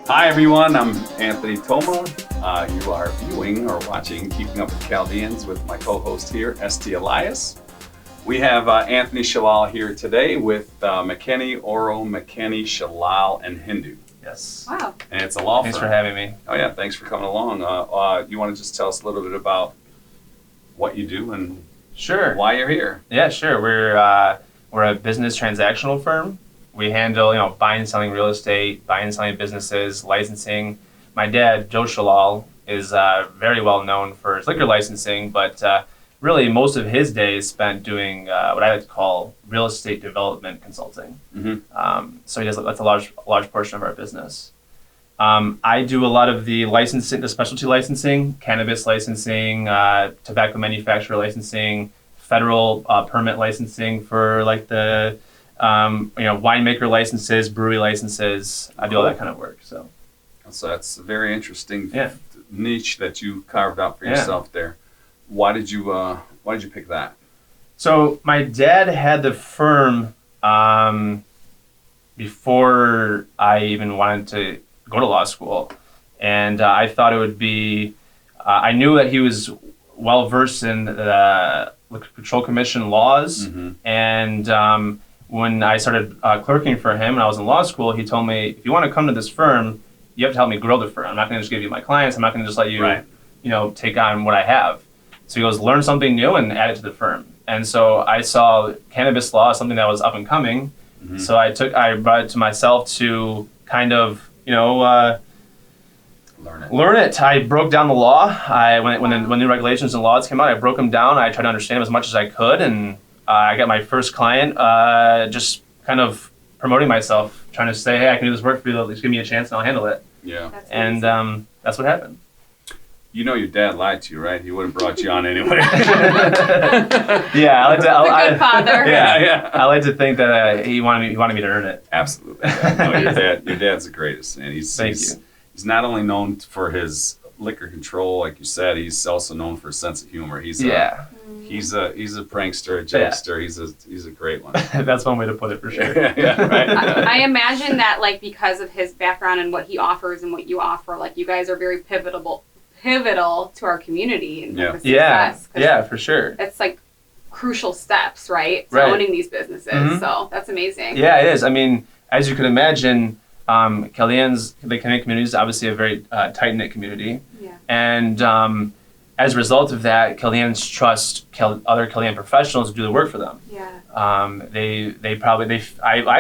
Hi everyone, I'm Anthony Toma. You are viewing or watching Keeping Up With Chaldeans with my co-host here, St. Elias. We have Anthony Shallal here today with Mekani Orow Mekani Shallal and Hindo. Yes. Wow. And it's a law firm. Thanks for having me. Oh yeah, thanks for coming along. You want to just tell us a little bit about what you do and Sure. why you're here? Yeah, sure. We're a business transactional firm. We handle, buying and selling real estate, buying and selling businesses, licensing. My dad, Joe Shallal, is very well known for his liquor licensing, but really most of his day is spent doing what I like to call real estate development consulting. Mm-hmm. So that's a large portion of our business. I do a lot of the licensing, the specialty licensing, cannabis licensing, tobacco manufacturer licensing, federal permit licensing for like the winemaker licenses, brewery licenses. I do all that kind of work. So that's a very interesting Yeah. niche that you carved out for Yeah. yourself there. Why did you pick that? So my dad had the firm before I even wanted to go to law school, and I thought it would be. I knew that he was well versed in the Liquor Control Commission laws, Mm-hmm. and when I started clerking for him when I was in law school, he told me, if you want to come to this firm, you have to help me grow the firm. I'm not going to just give you my clients. I'm not going to just let you, Right. take on what I have. So he goes, learn something new and add it to the firm. And so I saw cannabis law as something that was up and coming. Mm-hmm. So I brought it to myself to kind of, learn it. I broke down the law. When the new regulations and laws came out, I broke them down. I tried to understand them as much as I could, and I got my first client just kind of promoting myself, trying to say, hey, I can do this work for you. At least give me a chance and I'll handle it. Yeah. That's And amazing. that's what happened. You know your dad lied to you, right? He would have brought you on anyway. Yeah, I like to. That's a good father. Yeah. I like to think that he wanted me to earn it. Absolutely. No, your dad's the greatest, and Thank he's you. he's not only known for his liquor control, like you said, he's also known for a sense of humor. He's a prankster, a jokester. He's a great one. That's one way to put it for sure. Yeah, right. I imagine that because of his background and what he offers and what you offer, you guys are very pivotal to our community and the success. 'Cause Yeah, for sure. it's crucial steps, right? To Right. owning these businesses. Mhm. So that's amazing. Yeah, it is. I mean, as you can imagine, Chaldeans, the Canadian community is obviously a very tight-knit community. Yeah. And as a result of that, Chaldeans trust other Chaldean professionals to do the work for them. Yeah. I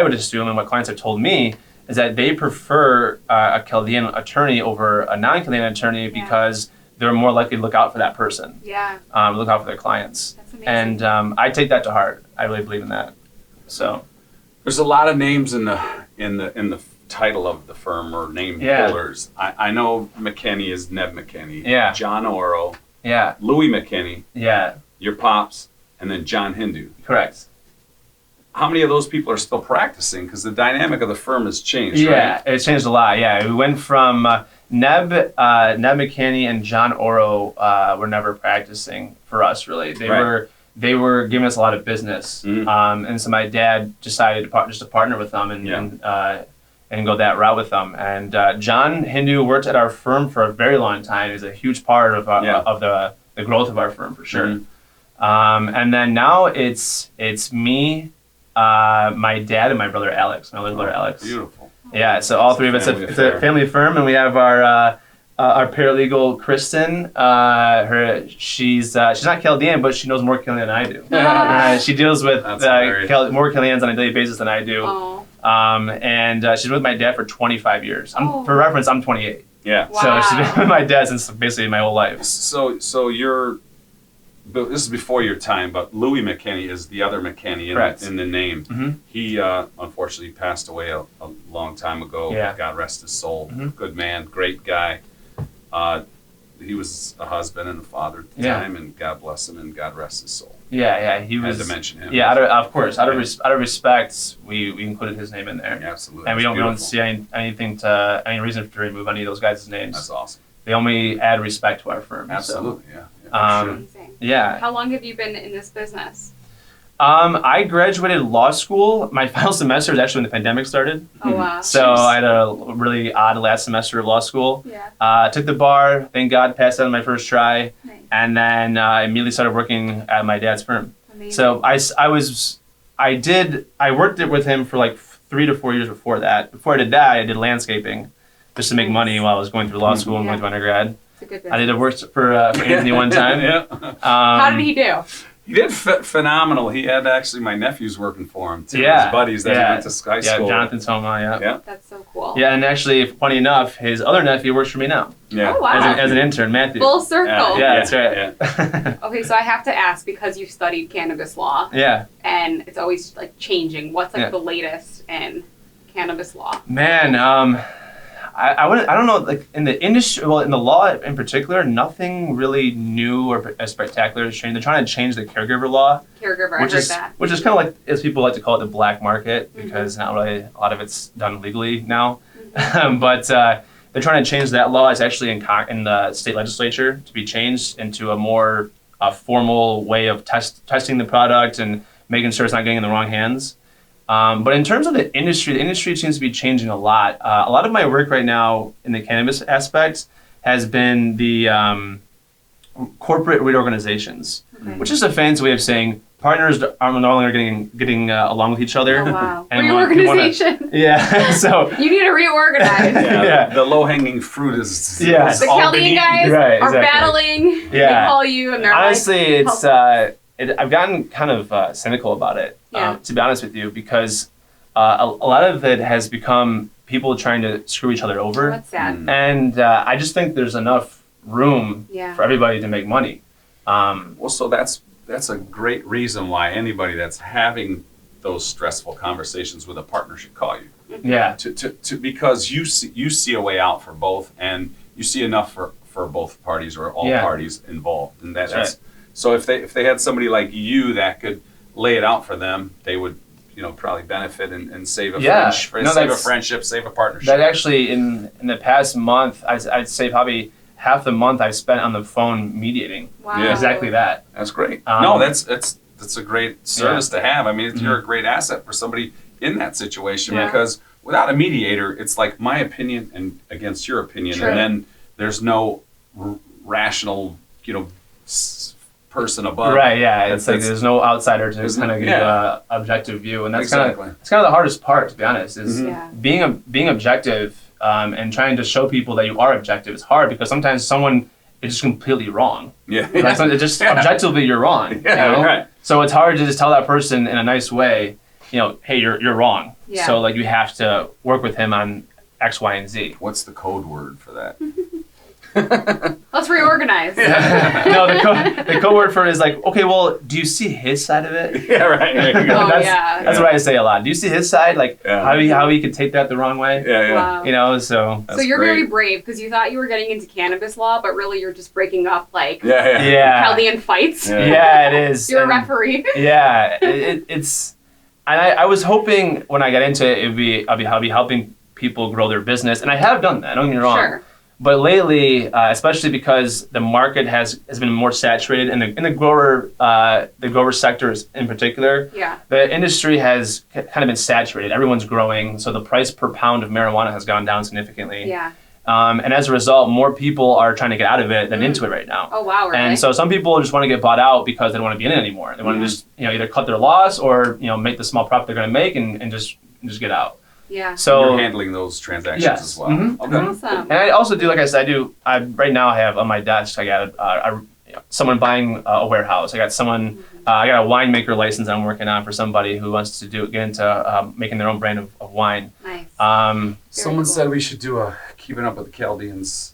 would assume, and what clients have told me, is that they prefer a Chaldean attorney over a non-Chaldean attorney because they're more likely to look out for that person, Yeah. look out for their clients. That's amazing. And I take that to heart. I really believe in that. So There's a lot of names in the title of the firm or name holders. I know Mekani is Neb Mekani. Yeah. John Orow, yeah, Louis Mekani, yeah, your pops, and then John Hindo. correct. How many of those people are still practicing? Because the dynamic of the firm has changed, Yeah, right? it's changed a lot. Yeah, we went from Neb Mekani and John Orow were never practicing for us really. They were giving us a lot of business, and so my dad decided to partner with them and go that route with them. And John Hindo worked at our firm for a very long time. He's a huge part of the growth of our firm for sure. Mm-hmm. And then now it's me, my dad, and my brother Alex. My little brother Alex. Beautiful. Yeah, so all three of us. It's a family firm, and we have our paralegal Kristen. She's not Chaldean, but she knows more Chaldean than I do. She deals with more Chaldeans on a daily basis than I do. Oh. And she's with my dad for 25 years. For reference, I'm 28. Yeah. Wow. So she's been with my dad since basically my whole life. So this is before your time, but Louis Mekani is the other Mekani in the name. Mm-hmm. He unfortunately passed away a long time ago. Yeah. God rest his soul. Mm-hmm. Good man, great guy. He was a husband and a father at the time, and God bless him and God rest his soul. Yeah, he was. Had to mention him. Yeah, of course. Out of respect, we included his name in there. Absolutely. And we don't see any reason to remove any of those guys' names. That's awesome. They only add respect to our firm. Absolutely, So. yeah. For sure. Amazing. Yeah. How long have you been in this business? I graduated law school. My final semester was actually when the pandemic started. Oh, wow. So I had a really odd last semester of law school. Yeah. Took the bar, thank God, passed out on my first try. Nice. And then immediately started working at my dad's firm. Amazing. So I worked it with him for like 3 to 4 years before that. Before I did that, I did landscaping just to make money while I was going through law school and going to undergrad. It's a good business. I did a work for Anthony one time. Yeah. How did he do? He did phenomenal. He had actually my nephews working for him too. Yeah. His buddies that he went to high school. Yeah, Jonathan Toma, Yeah. That's so cool. Yeah, and actually, funny enough, his other nephew works for me now. Yeah. Oh, wow. As an intern, Matthew. Full circle. Yeah, that's right. Yeah. Okay, so I have to ask, because you studied cannabis law, Yeah. and it's always like changing. What's like Yeah. the latest in cannabis law? Man, I don't know, like in the industry, well, in the law in particular, nothing really new or as spectacular has changed. They're trying to change the caregiver law, Caregiver, which I heard is that. which is kind of like, as people like to call it, the black market, because not really a lot of it's done legally now. But they're trying to change that law. It's actually in the state legislature to be changed into a more formal way of testing the product and making sure it's not getting in the wrong hands. But in terms of the industry seems to be changing a lot. A lot of my work right now in the cannabis aspect has been the corporate reorganizations, which is a fancy way of saying partners are no longer getting along with each other. Oh, wow. And Reorganization. Yeah, so You need to reorganize. Yeah. The low-hanging fruit is Yeah. The all Chaldean beneath guys you. Right, are exactly. battling. Yeah. They call you, and they're honestly, like, it's I've gotten kind of cynical about it, Yeah. to be honest with you, because a lot of it has become people trying to screw each other over. That's sad. And I just think there's enough room Yeah. for everybody to make money. Well, so that's a great reason why anybody that's having those stressful conversations with a partner should call you. Yeah. Because you see a way out for both, and you see enough for both parties or all Yeah. parties involved. And that's right. So if they had somebody like you that could lay it out for them, they would probably benefit and save a Yeah. save a friendship, save a partnership. That actually, in the past month, I'd say probably half the month I've spent on the phone mediating. Wow. Yeah. Exactly that. That's great. No, that's a great service to have. I mean, you're a great asset for somebody in that situation, Yeah. because without a mediator, it's like my opinion and against your opinion, True. and then there's no rational, person above. Right, yeah. It's like That's- there's no outsider to Isn't kind it? of give Yeah. objective view. And that's Exactly. kind of the hardest part, to be honest, is Yeah. being objective and trying to show people that you are objective is hard, because sometimes someone is just completely wrong. Yeah. Like, it's just objectively you're wrong. Yeah, right. So it's hard to just tell that person in a nice way, hey, you're wrong. Yeah. So like you have to work with him on X, Y, and Z. What's the code word for that? Let's reorganize. No, the code word for it is like, okay, well, do you see his side of it? Yeah, right. There you go. Oh, that's yeah. that's what I say a lot. Do you see his side? Like Yeah. how he could take that the wrong way? Yeah, yeah. Wow. So That's So you're great. very brave, because you thought you were getting into cannabis law, but really you're just breaking up like Yeah, yeah. yeah. Chaldean fights. Yeah. Yeah, it is. You're a And- referee. Yeah, it's. And I was hoping when I got into it, I'll be helping people grow their business, and I have done that. Don't get me wrong. Sure. But lately, especially because the market has been more saturated, and in the grower sectors in particular, Yeah. the industry has kind of been saturated. Everyone's growing, so the price per pound of marijuana has gone down significantly. Yeah. And as a result, more people are trying to get out of it than into it right now. Oh, wow. Really? And so some people just want to get bought out because they don't want to be in it anymore. They want to just either cut their loss or make the small profit they're going to make and just get out. Yeah. So You're handling those transactions Yes. as well. Mhm. Okay. Awesome. and I also do, like I said, I right now I have on my desk, I got someone buying a warehouse. I got someone, I got a winemaker license I'm working on for somebody who wants to get into making their own brand of wine. Nice. Someone cool. said we should do a Keeping Up with the Chaldeans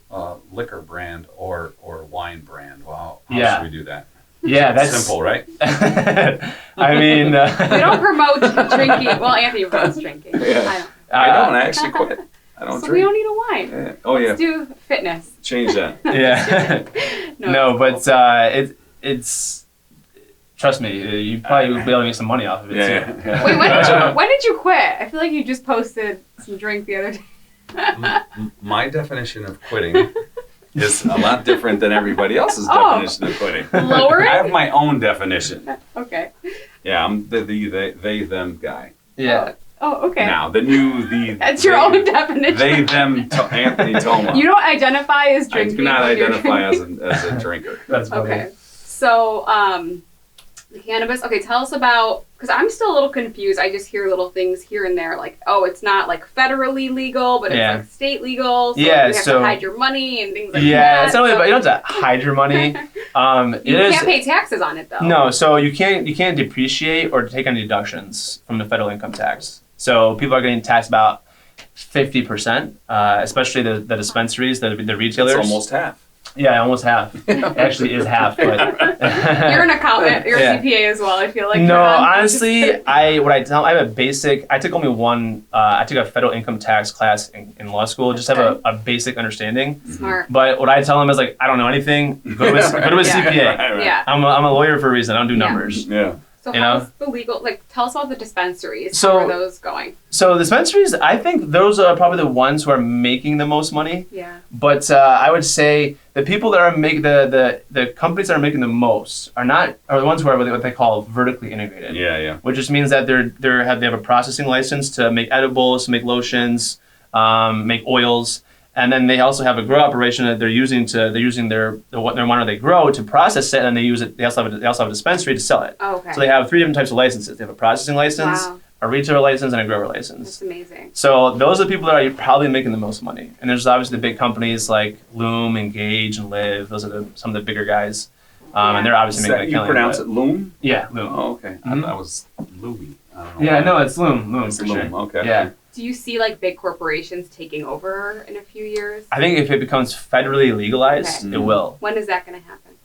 liquor brand or wine brand. Wow. How Yeah. should we do that? Yeah, that's Simple, right? I mean, We don't promote drinking. Well, Anthony promotes drinking. Yeah. I I don't actually quit. I don't so drink. we don't need a wine. Yeah. Oh, yeah. Let's do fitness. Change that. yeah. No, but it's trust me, you probably would be able to make some money off of it Yeah, too. yeah. Wait, when did you quit? I feel like you just posted some drink the other day. My definition of quitting is a lot different than everybody else's Oh. definition of quitting. Lowering? I have my own definition. Okay. Yeah, I'm the they them guy. Yeah. Oh, okay. Now That's your own definition. They them Anthony Toma. You don't identify as I drinking. do not identify as a drinker. That's funny. Okay. So, the cannabis. Okay, tell us about, because I'm still a little confused. I just hear little things here and there, like, oh, it's not like federally legal, but it's like state legal. So you have to hide your money and things like that. Yeah, it's not really, but you don't have to hide your money. You can't pay taxes on it though. No, so you can't depreciate or take any deductions from the federal income tax. So people are getting taxed about 50%, especially the dispensaries, the retailers. It's almost half. Yeah, almost half. It actually is half. But you're an accountant. You're a CPA as well. I feel like. No, honestly, I have a basic. I took only one. I took a federal income tax class in law school, just to have a basic understanding. Smart. But what I tell them is like, I don't know anything. Go to a CPA. Right. Yeah. I'm a lawyer for a reason. I don't do numbers. Yeah. So how's the legal, tell us about the dispensaries. So, how are those going? So dispensaries, I think those are probably the ones who are making the most money. Yeah. But I would say the people that are making the companies that are making the most are the ones who are what they call vertically integrated. Yeah. Which just means that they have a processing license to make edibles, to make lotions, make oils. And then they also have a grow operation that they're using their marijuana they grow to process it, and they use it. They also have a dispensary to sell it. Oh, okay. So they have 3 different types of licenses. They have a processing license, a retailer license, and a grower license. That's amazing. So those are the people that are probably making the most money. And there's obviously the big companies like Loom, Engage, and Live. Those are some of the bigger guys, and they're obviously making a killing. You pronounce it Loom? Yeah, Loom. Oh, okay. I thought it was Louie. I don't know. Yeah, no, it's Loom. Loom it's for Loom. sure. Okay. Yeah. Do you see big corporations taking over in a few years? I think if it becomes federally legalized, it will. When is that going to happen?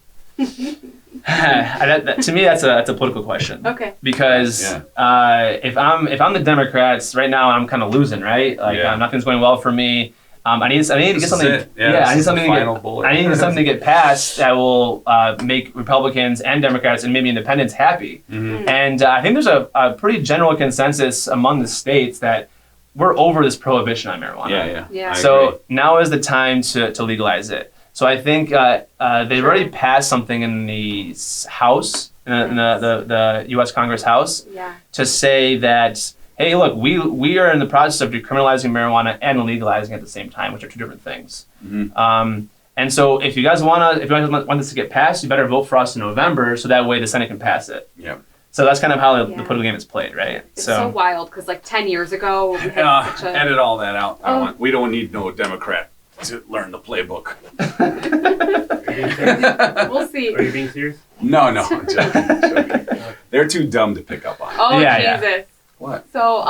To me, that's a political question. Okay. Because if I'm the Democrats right now, I'm kind of losing, right? Nothing's going well for me. I need to get something. I need something to get passed that will make Republicans and Democrats and maybe independents happy. Mm-hmm. And I think there's a pretty general consensus among the states that we're over this prohibition on marijuana. Yeah. So now is the time to legalize it. So I think they've already passed something in the House, in the U.S. Congress House, to say that, hey, look, we are in the process of decriminalizing marijuana and legalizing at the same time, which are 2 different things. Mm-hmm. And so if you guys want this to get passed, you better vote for us in November, so that way the Senate can pass it. Yeah. So that's kind of how the political game is played, right? It's so wild because 10 years ago, we had such a... Edit all that out. We don't need no Democrat to learn the playbook. We'll see. Are you being serious? No, I'm joking. They're too dumb to pick up on. Oh, Jesus. Yeah. What? So,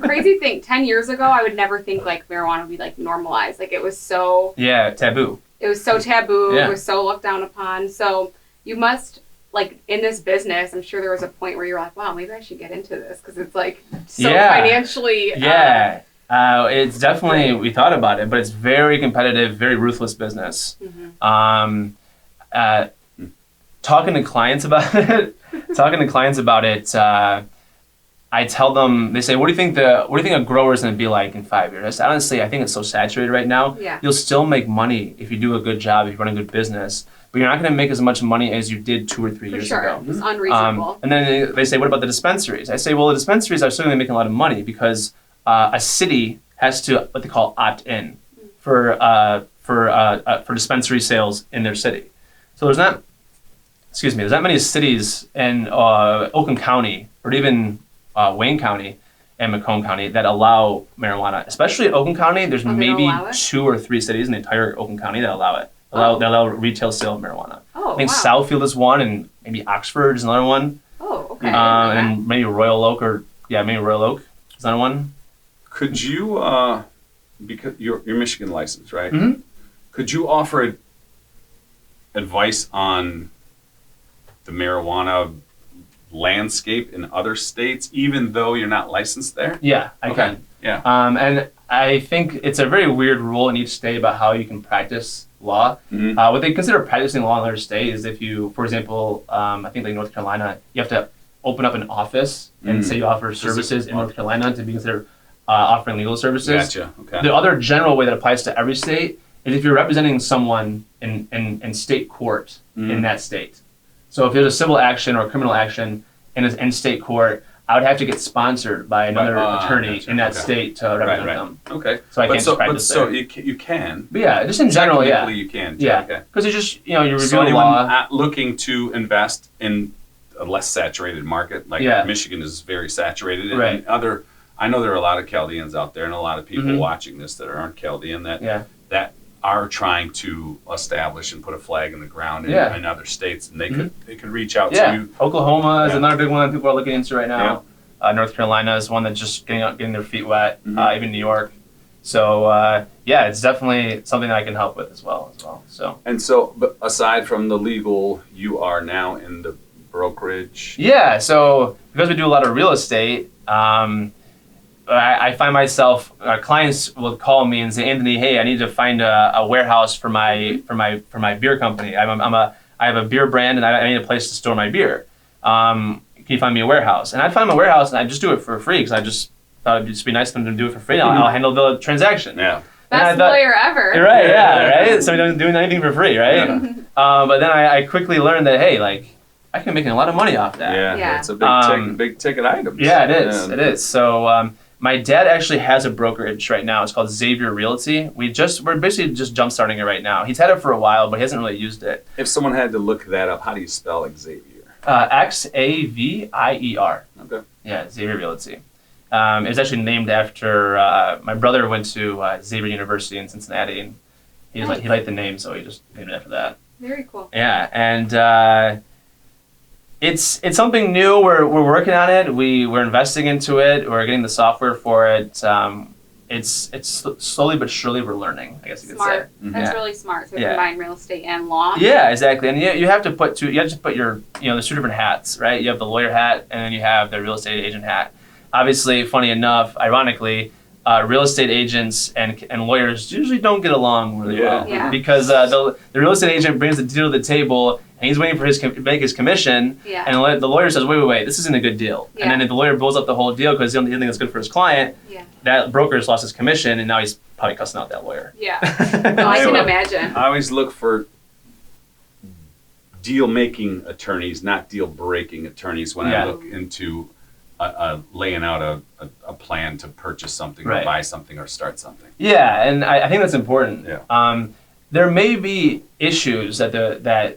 crazy thing, 10 years ago, I would never think marijuana would be normalized. It was so... Yeah, taboo. It was so taboo. Yeah. It was so looked down upon. So you must... in this business, I'm sure there was a point where you're like, wow, maybe I should get into this because it's so financially. It's definitely, we thought about it, but it's very competitive, very ruthless business. Mm-hmm. Talking to clients about it, I tell them, they say, what do you think a grower is going to be like in 5 years? I said, honestly, I think it's so saturated right now. Yeah. You'll still make money if you do a good job, if you run a good business. But you're not going to make as much money as you did 2 or 3 years ago. It's unreasonable. And then they say, what about the dispensaries? I say, well, the dispensaries are certainly making a lot of money because a city has to what they call opt in for dispensary sales in their city. So there's not many cities in Oakland County or even Wayne County and Macomb County that allow marijuana. Especially in Oakland County, there's maybe 2 or 3 cities in the entire Oakland County that allow it. They allow retail sale of marijuana. I think Southfield is one, and maybe Oxford is another one. Oh, okay. And maybe Royal Oak is another one. Could you, because you're Michigan licensed, right? Mm-hmm. Could you offer advice on the marijuana landscape in other states, even though you're not licensed there? Yeah, I can. Yeah. And I think it's a very weird rule in each state about how you can practice law. Mm-hmm. What they consider practicing law in other states is if you, for example, I think North Carolina, you have to open up an office and say you offer services in North Carolina to be considered offering legal services. Gotcha. Okay. The other general way that applies to every state is if you're representing someone in state court in that state. So if there's a civil action or a criminal action, in state court, I would have to get sponsored by another attorney in that state to represent them. Okay. So I can't just practice there. So you can. But yeah, just in general, you can. Yeah. Because it's just, you review the law. Looking to invest in a less saturated market, like Michigan is very saturated. Right. And I know there are a lot of Chaldeans out there and a lot of people watching this that aren't Chaldean that are trying to establish and put a flag in the ground in other states, and they could reach out to you. Oklahoma is another big one that people are looking into right now. North Carolina is one that's just getting their feet wet. Even New York. So it's definitely something that I can help with as well. But aside from the legal, you are now in the brokerage. Yeah. So because we do a lot of real estate. I find myself, clients will call me and say, Anthony, hey, I need to find a warehouse for my beer company. I have a beer brand and I need a place to store my beer. Can you find me a warehouse? And I'd find them a warehouse and I'd just do it for free because I just thought it'd just be nice for them to do it for free. I'll handle the transaction. Yeah. Best lawyer ever. Right, right? So I'm doing anything for free, right? But then I quickly learned that, hey, I can make a lot of money off that. Yeah. It's a big ticket item. Yeah, it is. It is. So my dad actually has a brokerage right now. It's called Xavier Realty. We're basically just jump starting it right now. He's had it for a while, but he hasn't really used it. If someone had to look that up, how do you spell Xavier? Xavier. Okay. Yeah, Xavier Realty. It was actually named after my brother went to Xavier University in Cincinnati, and he liked the name, so he just named it after that. Very cool. Yeah, and it's something new. We're working on it. We're investing into it. We're getting the software for it. It's slowly but surely we're learning, I guess you could say. That's really smart. So combine real estate and law. Yeah, exactly. And you have to put there's two different hats, right? You have the lawyer hat and then you have the real estate agent hat. Obviously, funny enough, ironically, real estate agents and lawyers usually don't get along really well because the real estate agent brings the deal to the table and he's waiting for to make his commission, and the lawyer says, wait, this isn't a good deal. And then if the lawyer blows up the whole deal because he doesn't think it's good for his client, that broker's lost his commission, and now he's probably cussing out that lawyer. Yeah, well, I can imagine. I always look for deal-making attorneys, not deal-breaking attorneys when I look into laying out a plan to purchase something or buy something or start something. Yeah, and I think that's important. Yeah. There may be issues that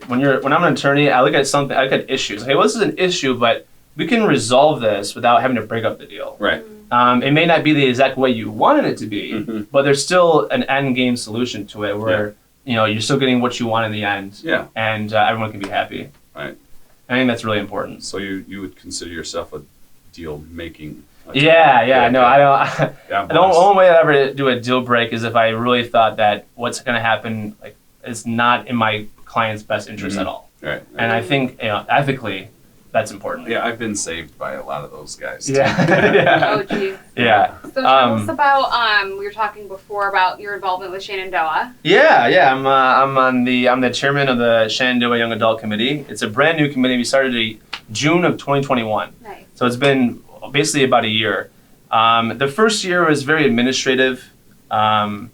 when I'm an attorney, I look at issues. Okay, well, this is an issue, but we can resolve this without having to break up the deal. Right. It may not be the exact way you wanted it to be, but there's still an end game solution to it where you're still getting what you want in the end. Yeah. And everyone can be happy. Right. I think that's really important. So you would consider yourself a deal making. Yeah. No, I don't. The only way I'd ever do a deal break is if I really thought that what's going to happen is not in my client's best interest at all. Right. And I think ethically, that's important. Yeah, I've been saved by a lot of those guys. Yeah. Oh, geez. Yeah. So tell us about we were talking before about your involvement with Shenandoah. Yeah. I'm the chairman of the Shenandoah Young Adult Committee. It's a brand new committee. We started in June of 2021. Nice. So it's been basically about a year. The first year was very administrative, and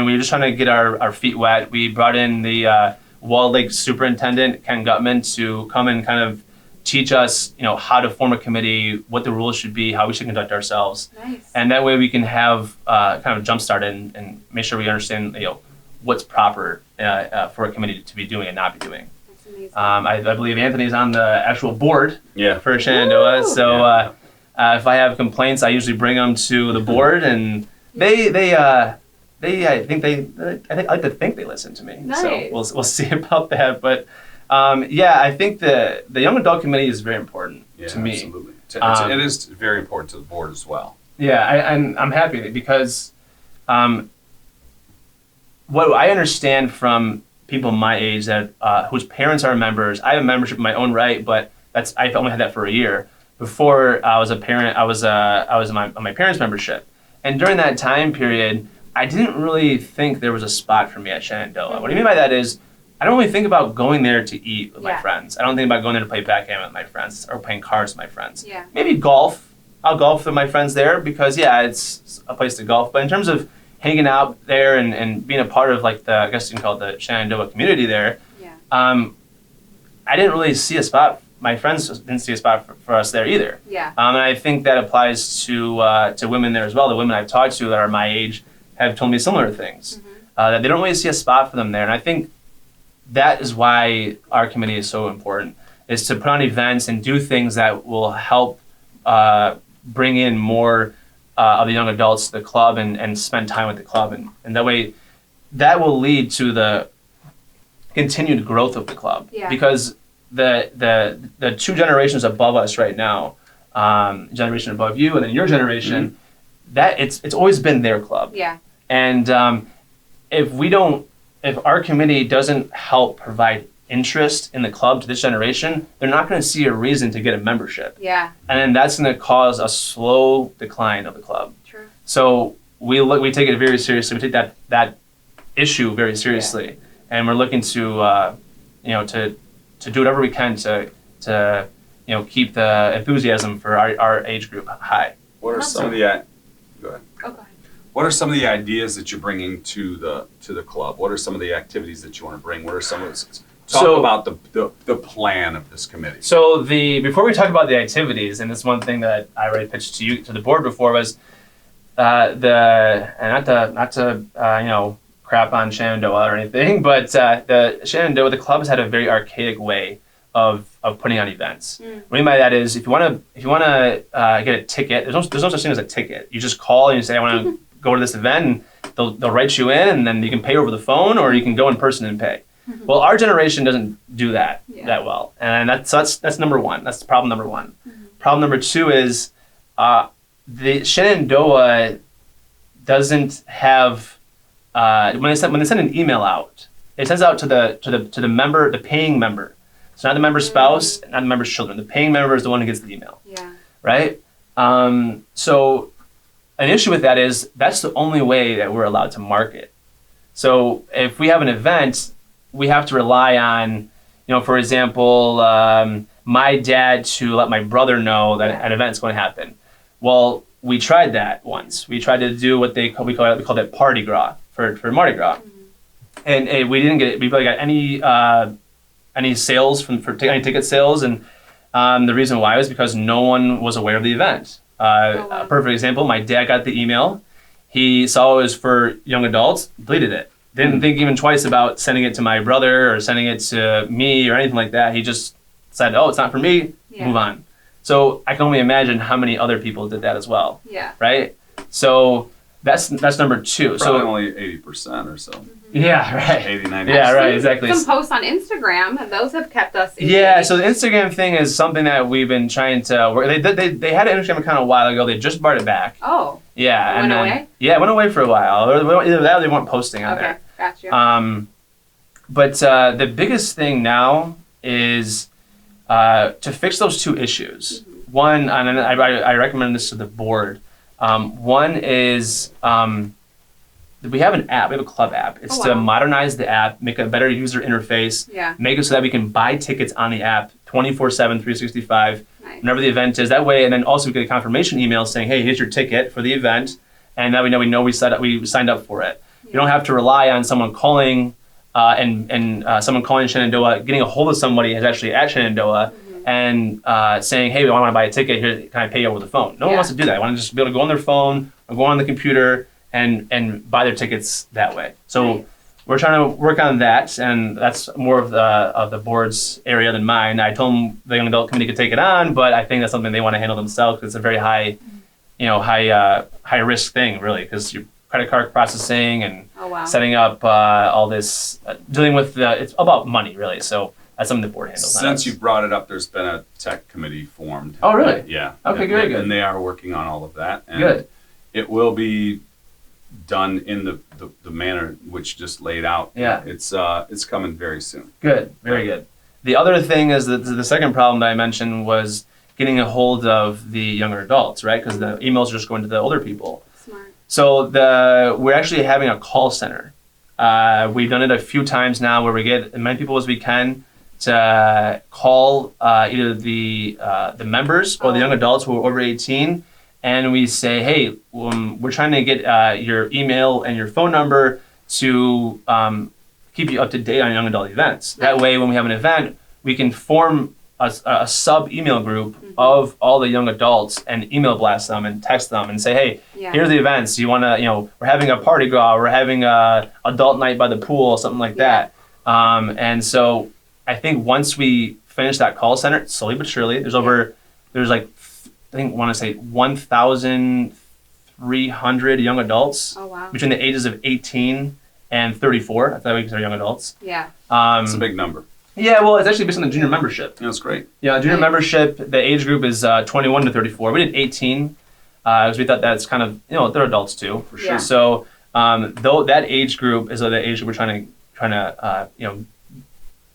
we were just trying to get our feet wet. We brought in the Walled Lake Superintendent, Ken Gutman, to come and kind of teach us, how to form a committee, what the rules should be, how we should conduct ourselves. Nice. And that way we can have kind of jump start and make sure we understand, what's proper for a committee to be doing and not be doing. That's amazing. I believe Anthony's on the actual board for Shenandoah. Woo! So if I have complaints, I usually bring them to the board, and I like to think they listen to me. Nice. So we'll see about that. But I think the Young Adult Committee is very important to me. Absolutely. It is very important to the board as well. Yeah, and I'm happy because what I understand from people my age that whose parents are members, I have a membership in my own right, but I've only had that for a year. Before I was a parent, I was on my parents' membership, and during that time period, I didn't really think there was a spot for me at Shenandoah. What I mean by that is, I don't really think about going there to eat with my friends. I don't think about going there to play backgammon with my friends or playing cards with my friends. Yeah. Maybe golf. I'll golf with my friends there because it's a place to golf. But in terms of hanging out there and being a part of I guess you can call it the Shenandoah community there, I didn't really see a spot my friends didn't see a spot for us there either. Yeah. And I think that applies to women there as well. The women I've talked to that are my age have told me similar things, that they don't really see a spot for them there. And I think that is why our committee is so important, is to put on events and do things that will help bring in more of the young adults to the club and spend time with the club. And that way, that will lead to the continued growth of the club. Yeah. Because the two generations above us right now, generation above you and then your generation, that it's always been their club. Yeah. And if our committee doesn't help provide interest in the club to this generation, they're not going to see a reason to get a membership. Yeah. And then that's going to cause a slow decline of the club. True. So we take it very seriously. We take that issue very seriously, and we're looking to to do whatever we can to keep the enthusiasm for our age group high. What are some of the go ahead. Oh, go ahead. What are some of the ideas that you're bringing to the club? What are some of the activities that you want to bring? What are some of Talk about the plan of this committee. So before we talk about the activities, and this one thing that I already pitched to the board before was not to crap on Shenandoah or anything, but the Shenandoah, the club has had a very archaic way of putting on events. What I mean by that is if you want to get a ticket, there's no such thing as a ticket. You just call and you say I want to go to this event, and they'll write you in, and then you can pay over the phone or you can go in person and pay. Well, our generation doesn't do that that well, and that's number one. That's problem number one. Problem number two is the Shenandoah doesn't have when they send an email out, it sends out to the member, the paying member. It's not the member's spouse, not the member's children. The paying member is the one who gets the email. Yeah. Right. So an issue with that is that's the only way that we're allowed to market. So if we have an event, we have to rely on, for example, my dad to let my brother know that an event's going to happen. Well, we tried that once. We tried to do what we called it Party Gras for Mardi Gras, and we didn't get it. We barely got any sales for any ticket sales, and the reason why was because no one was aware of the event. A perfect example: my dad got the email. He saw it was for young adults, deleted it. Didn't think even twice about sending it to my brother or sending it to me or anything like that. He just said, "Oh, it's not for me." Move on. So I can only imagine how many other people did that as well. Yeah. Right. So that's number two. Probably only 80% or so. Yeah. Right. 80, 90%. Yeah. Right. Exactly. Some posts on Instagram, and those have kept us. Yeah. So the Instagram thing is something that we've been trying to work. They had an Instagram account a while ago. They just brought it back. Oh. Yeah. It went away? Yeah, it went away for a while. Either that or they weren't posting on there. Okay, gotcha. But the biggest thing now is to fix those two issues. One, and I recommend this to the board. One is we have an app. We have a club app. It's to modernize the app, make a better user interface, make it so that we can buy tickets on the app 24/7, 365, whenever the event is. That way, and then also we get a confirmation email saying, "Hey, here's your ticket for the event," and that we know we signed up for it. You don't have to rely on someone calling and someone calling Shenandoah, getting a hold of somebody who's actually at Shenandoah and saying, "Hey, I want to buy a ticket. Here, can I pay you over the phone?" No one wants to do that. I want to just be able to go on their phone or go on the computer and buy their tickets that way. So we're trying to work on that, and that's more of the board's area than mine. I told them the young adult committee could take it on, but I think that's something they want to handle themselves because it's a very high risk thing, really, because your credit card processing and setting up all this, dealing with it's about money, really. So that's something the board handles. Since you brought it up, there's been a tech committee formed. Oh, really? Yeah. Okay, good. And they are working on all of that. And good. It will be done in the manner which just laid out. Yeah. It's coming very soon. Good. Very good. The other thing is that the second problem that I mentioned was getting a hold of the younger adults, right? Because the emails are just going to the older people. Smart. So we're actually having a call center. We've done it a few times now where we get as many people as we can to call either the members or the young adults who are over 18, and we say, "Hey, we're trying to get your email and your phone number to keep you up to date on young adult events. That way, when we have an event, we can form a sub email group of all the young adults and email blast them and text them and say, hey, here's the events. You want to, we're having a party go out, we're having a adult night by the pool, something like that. And so I think once we finish that call center, slowly but surely, there's like, I think, want to say 1,300 young adults between the ages of 18 and 34. That's how we consider young adults. Yeah. It's a big number. Yeah, well, it's actually based on the junior membership. That's great. Yeah, junior membership, the age group is 21 to 34. We did 18 because we thought that's kind of, they're adults too. For sure. So though that age group is the age group we're trying to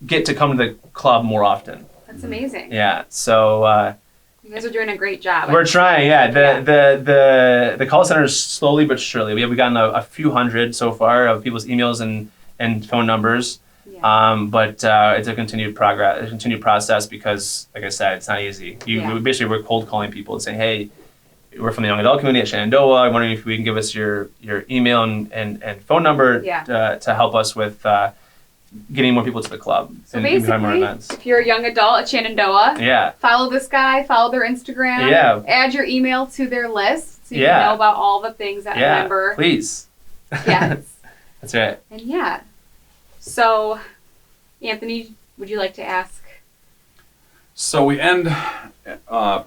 get to come to the club more often. That's amazing. Yeah, so you guys are doing a great job. We're trying, yeah. The call center is slowly but surely. We've gotten a few hundred so far of people's emails and phone numbers. Yeah. But it's a continued process because, like I said, it's not easy. We're cold calling people and saying, hey, we're from the young adult community at Shenandoah. I'm wondering if we can give us your email and phone number to help us with getting more people to the club. So basically, more events. If you're a young adult at Shenandoah, follow this guy, follow their Instagram, add your email to their list so you can know about all the things that a member. Please. Yes. That's right. And so, Anthony, would you like to ask? So we end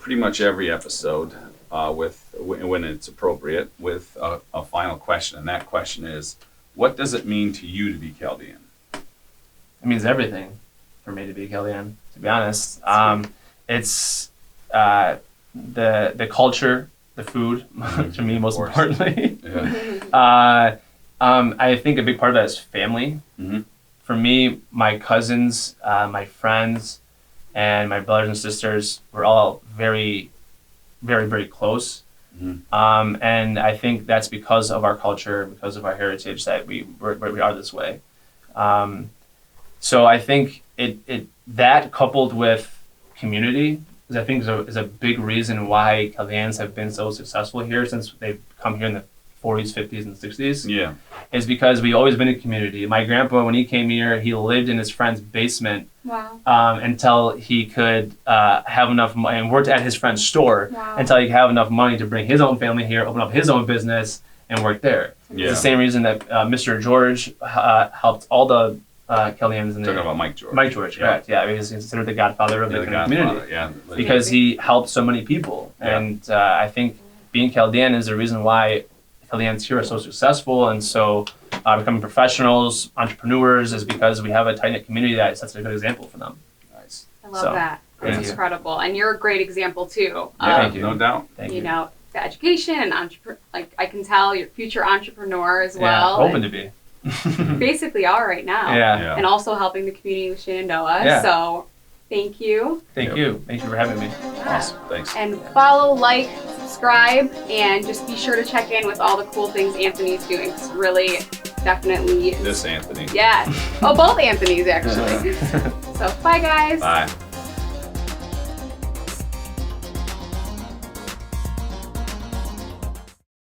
pretty much every episode with, when it's appropriate, with a final question, and that question is, what does it mean to you to be Chaldean? It means everything for me to be Chaldean, to be honest. It's the culture, the food, to me most importantly. I think a big part of that is family. Mm-hmm. For me, my cousins, my friends, and my brothers and sisters were all very, very, very close. Mm-hmm. And I think that's because of our culture, because of our heritage, that we are this way. So I think that coupled with community, I think is a big reason why Chaldeans have been so successful here since they've come here in the 40s, 50s, and 60s. Yeah, is because we've always been a community. My grandpa, when he came here, he lived in his friend's basement. Wow. Until he could have enough money, and worked at his friend's store until he could have enough money to bring his own family here, open up his own business, and work there. Yeah. It's the same reason that Mr. George helped all the Chaldeans in Talking about Mike George. Mike George, correct. Yeah, he's considered the godfather of the community. Yeah, because he helped so many people. Yeah. And I think being Chaldean is the reason why Chaldeans here are so successful and so becoming professionals, entrepreneurs, is because we have a tight-knit community that sets a good example for them. Nice. I love that. That's incredible. And you're a great example, too. Thank you. No doubt. Thank you. The education and I can tell you're a future entrepreneur as well. Yeah, hoping to be. Basically are right now. Yeah. And also helping the community with Shenandoah. Yeah. So thank you. Thank you for having me. Awesome. Thanks. And follow, like, subscribe, and just be sure to check in with all the cool things Anthony's doing. It's really definitely this Anthony. Yeah. Oh, both Anthony's actually. So bye guys. Bye.